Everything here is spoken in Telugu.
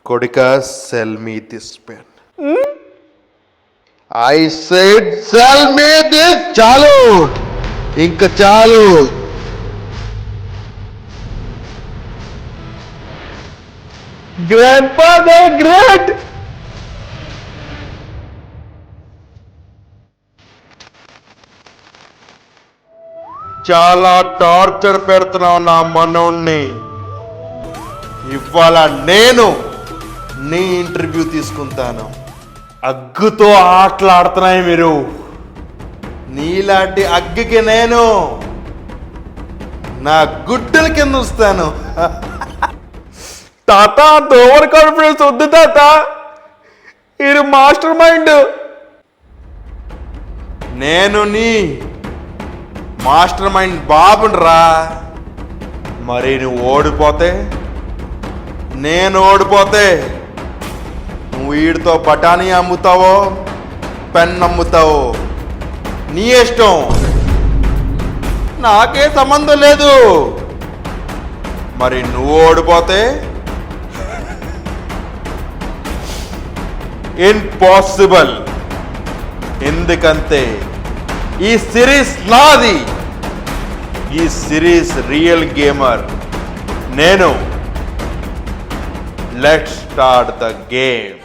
కొడికా sell me this pen. I said sell me this. చాలు, ఇంకా చాలు. Grandpa the great. చాలా టార్చర్ పెడుతున్నావు నా మనోణ్ణి. ఇవాళ నేను నీ ఇంటర్వ్యూ తీసుకుంటాను. అగ్గుతో ఆటలాడుతున్నాయి మీరు. నీలాంటి అగ్గికి నేను నా గుడ్డల కింద వస్తాను. తాత అంత ఓవర్ కాన్ఫిడెన్స్ వద్దు తాత. మీరు మాస్టర్ మైండ్. నేను నీ మాస్టర్ మైండ్ బాబుని రా. మరి నువ్వు ఓడిపోతే, నేను ఓడిపోతే నువ్వు వీడితో బఠానీ అమ్ముతావో పెన్ అమ్ముతావో నీ ఇష్టం, నాకే సంబంధం లేదు. మరి నువ్వు ఓడిపోతే ఇంపాసిబుల్. ఎందుకంటే ఈ సిరీస్ నాది. ఈ సిరీస్ రియల్ గేమర్ నేను. Let's start the game.